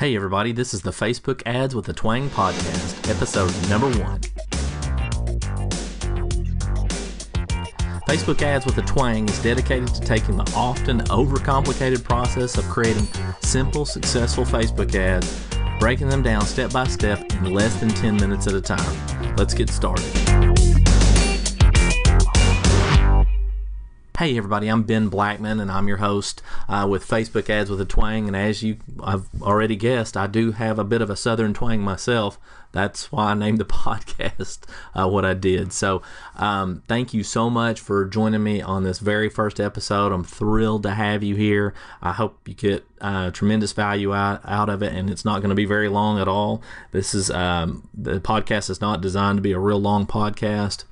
Hey everybody, this is the Facebook Ads with a Twang podcast, episode number 1. Facebook Ads with a Twang is dedicated to taking the often overcomplicated process of creating simple, successful Facebook ads, breaking them down step by step in less than 10 minutes at a time. Let's get started. Hey everybody, I'm Ben Blackman and I'm your host with Facebook Ads with a Twang, and as I've already guessed, I do have a bit of a southern twang myself. That's why I named the podcast what I did. So thank you so much for joining me on this very first episode. I'm thrilled to have you here. I hope you get tremendous value out of it, and it's not going to be very long at all. This is the podcast is not designed to be a real long podcast.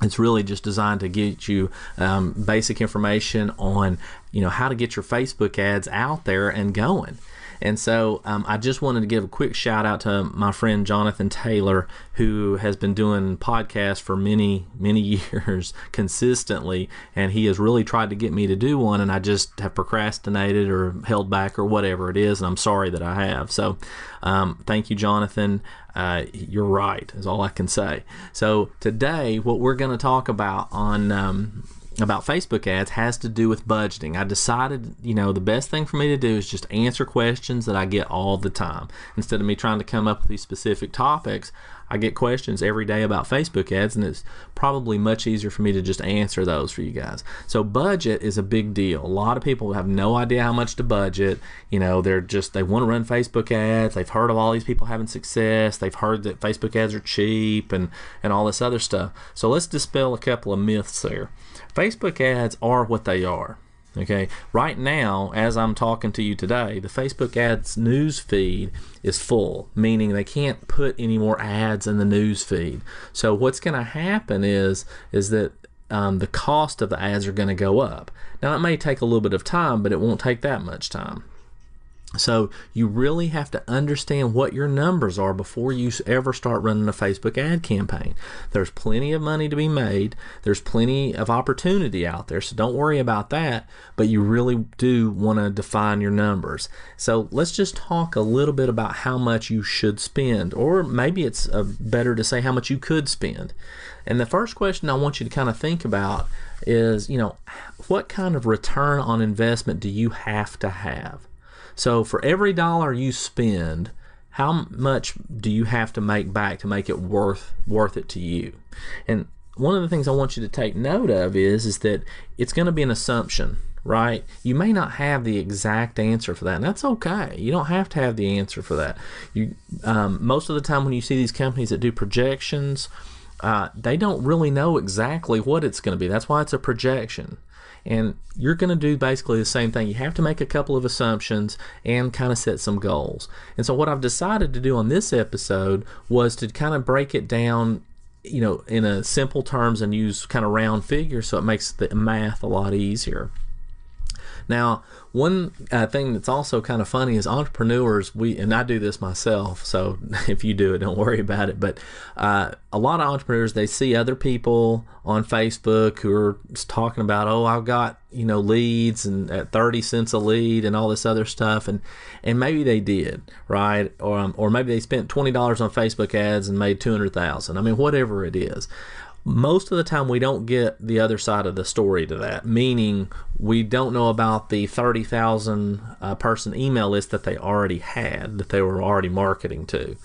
It's really just designed to get you basic information on, how to get your Facebook ads out there and going. And so I just wanted to give a quick shout out to my friend Jonathan Taylor, who has been doing podcasts for many, many years consistently, and he has really tried to get me to do one, and I just have procrastinated or held back or whatever it is, and I'm sorry that I have. So thank you, Jonathan. You're right, is all I can say. So today, what we're going to talk about about Facebook ads has to do with budgeting. I decided, the best thing for me to do is just answer questions that I get all the time. Instead of me trying to come up with these specific topics, I get questions every day about Facebook ads, and it's probably much easier for me to just answer those for you guys. So budget is a big deal. A lot of people have no idea how much to budget. They want to run Facebook ads. They've heard of all these people having success. They've heard that Facebook ads are cheap and all this other stuff. So let's dispel a couple of myths there. Facebook ads are what they are. Okay, right now, as I'm talking to you today, the Facebook ads news feed is full, meaning they can't put any more ads in the news feed. So what's going to happen is that the cost of the ads are going to go up. Now, it may take a little bit of time, but it won't take that much time. So you really have to understand what your numbers are before you ever start running a Facebook ad campaign. There's plenty of money to be made. There's plenty of opportunity out there, so don't worry about that, but you really do want to define your numbers. So let's just talk a little bit about how much you should spend, or maybe it's better to say how much you could spend. And the first question I want you to kind of think about is, what kind of return on investment do you have to have? So for every dollar you spend, how much do you have to make back to make it worth it to you? And one of the things I want you to take note of is that it's going to be an assumption, right? You may not have the exact answer for that, and that's okay. You don't have to have the answer for that. Most of the time when you see these companies that do projections, they don't really know exactly what it's going to be. That's why it's a projection. And you're going to do basically the same thing. You have to make a couple of assumptions and kind of set some goals. And so what I've decided to do on this episode was to kind of break it down, in a simple terms and use kind of round figures, so it makes the math a lot easier. Now, one thing that's also kind of funny is entrepreneurs, and I do this myself, so if you do it, don't worry about it, but a lot of entrepreneurs, they see other people on Facebook who are talking about, I've got, leads and at 30 cents a lead and all this other stuff, and maybe they did, right? Or maybe they spent $20 on Facebook ads and made $200,000. I mean, whatever it is. Most of the time we don't get the other side of the story to that, meaning we don't know about the 30,000 person email list that they already had, that they were already marketing to.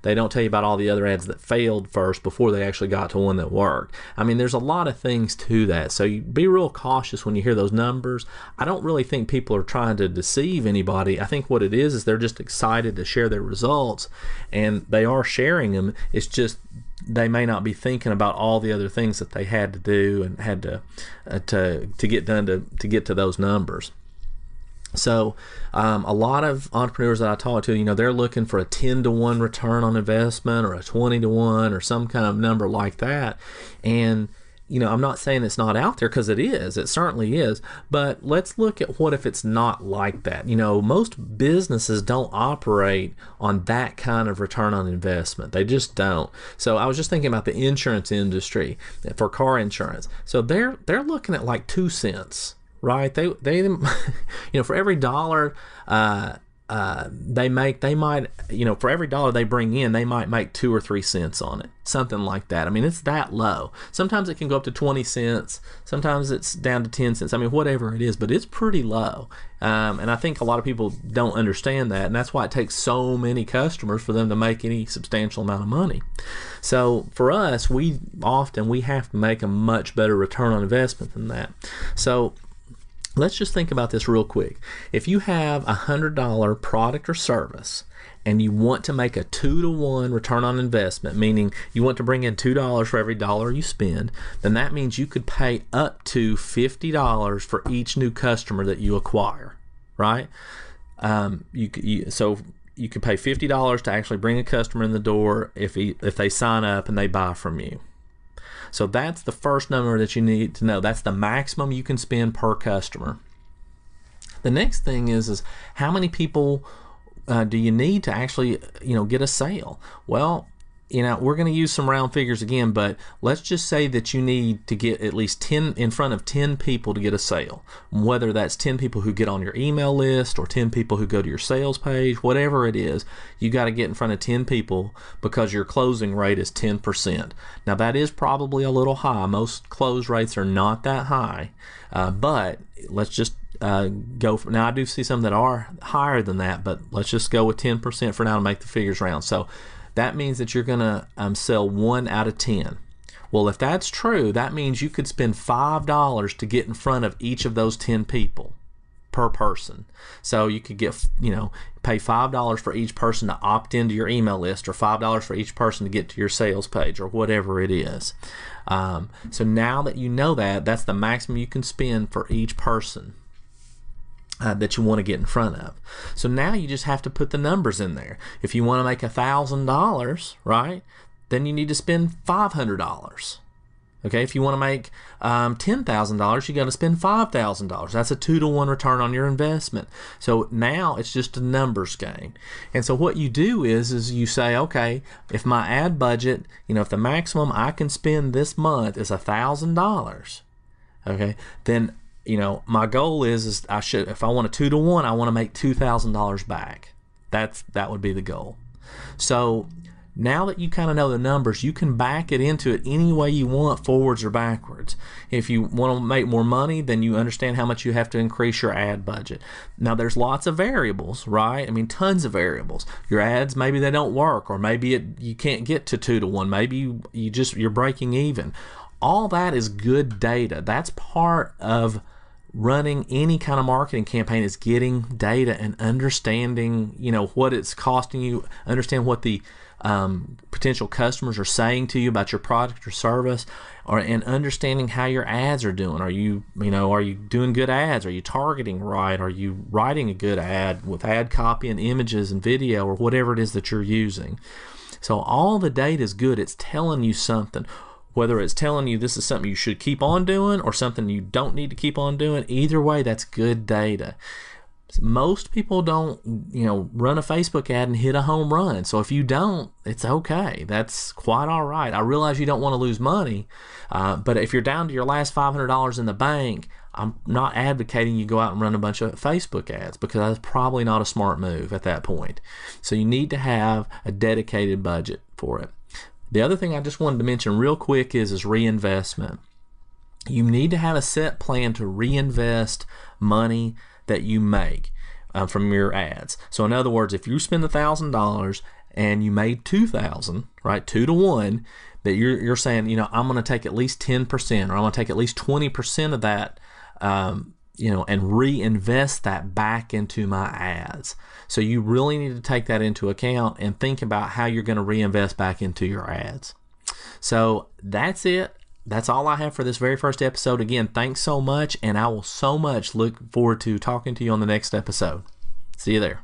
They don't tell you about all the other ads that failed first before they actually got to one that worked. I mean, there's a lot of things to that, so you be real cautious when you hear those numbers. I don't really think people are trying to deceive anybody. I think what it is they're just excited to share their results, and they are sharing them. It's just they may not be thinking about all the other things that they had to do and had to get done to get to those numbers. So a lot of entrepreneurs that I talk to, they're looking for a 10-to-1 return on investment or a 20-to-1 or some kind of number like that. And I'm not saying it's not out there, because it is. It certainly is. But let's look at what if it's not like that. Most businesses don't operate on that kind of return on investment. They just don't. So I was just thinking about the insurance industry for car insurance. So they're looking at like 2 cents, right? They for every dollar they might, for every dollar they bring in, they might make 2 or 3 cents on it, something like that. I mean, it's that low. Sometimes it can go up to 20 cents. Sometimes it's down to 10 cents. I mean, whatever it is, but it's pretty low. And I think a lot of people don't understand that, and that's why it takes so many customers for them to make any substantial amount of money. So for us, we have to make a much better return on investment than that. So let's just think about this real quick. If you have a $100 product or service and you want to make a 2-to-1 return on investment, meaning you want to bring in $2 for every dollar you spend, then that means you could pay up to $50 for each new customer that you acquire, right? So you could pay $50 to actually bring a customer in the door if they sign up and they buy from you. So that's the first number that you need to know. That's the maximum you can spend per customer. The next thing is how many people do you need to actually get a sale? Well, we're going to use some round figures again, but let's just say that you need to get at least 10 in front of 10 people to get a sale. Whether that's 10 people who get on your email list or 10 people who go to your sales page, whatever it is, you got to get in front of 10 people because your closing rate is 10%. Now that is probably a little high. Most close rates are not that high, but let's just go for, now I do see some that are higher than that, but let's just go with 10% for now to make the figures round. So that means that you're going to sell 1 out of 10. Well, if that's true, that means you could spend $5 to get in front of each of those 10 people per person. So you could pay $5 for each person to opt into your email list, or $5 for each person to get to your sales page, or whatever it is. So now that you know that, that's the maximum you can spend for each person that you want to get in front of. So now you just have to put the numbers in there. If you want to make $1,000, right, then you need to spend $500. Okay, if you want to make $10,000, you got to spend $5,000. That's a 2-to-1 return on your investment. So now it's just a numbers game. And so what you do is you say, okay, if my ad budget, if the maximum I can spend this month is $1,000, okay, then my goal is if I want a 2-to-1, I want to make $2,000 back. That would be the goal. So now that you kind of know the numbers, you can back it into it any way you want, forwards or backwards. If you want to make more money, then you understand how much you have to increase your ad budget. Now there's lots of variables, right? I mean, tons of variables. Your ads, maybe they don't work, or maybe you can't get to 2-to-1. Maybe you're breaking even. All that is good data. That's part of running any kind of marketing campaign, is getting data and understanding, what it's costing you, understand what the potential customers are saying to you about your product or service, and understanding how your ads are doing. Are you doing good ads? Are you targeting right? Are you writing a good ad with ad copy and images and video, or whatever it is that you're using? So all the data is good. It's telling you something. Whether it's telling you this is something you should keep on doing or something you don't need to keep on doing, either way, that's good data. Most people don't, run a Facebook ad and hit a home run. So if you don't, it's okay. That's quite all right. I realize you don't want to lose money, but if you're down to your last $500 in the bank, I'm not advocating you go out and run a bunch of Facebook ads, because that's probably not a smart move at that point. So you need to have a dedicated budget for it. The other thing I just wanted to mention real quick is reinvestment. You need to have a set plan to reinvest money that you make from your ads. So in other words, if you spend $1,000 and you made $2,000, right, 2-to-1, that you're saying, I'm going to take at least 10%, or I'm going to take at least 20% of that, and reinvest that back into my ads. So you really need to take that into account and think about how you're going to reinvest back into your ads. So that's it. That's all I have for this very first episode. Again, thanks so much, and I will so much look forward to talking to you on the next episode. See you there.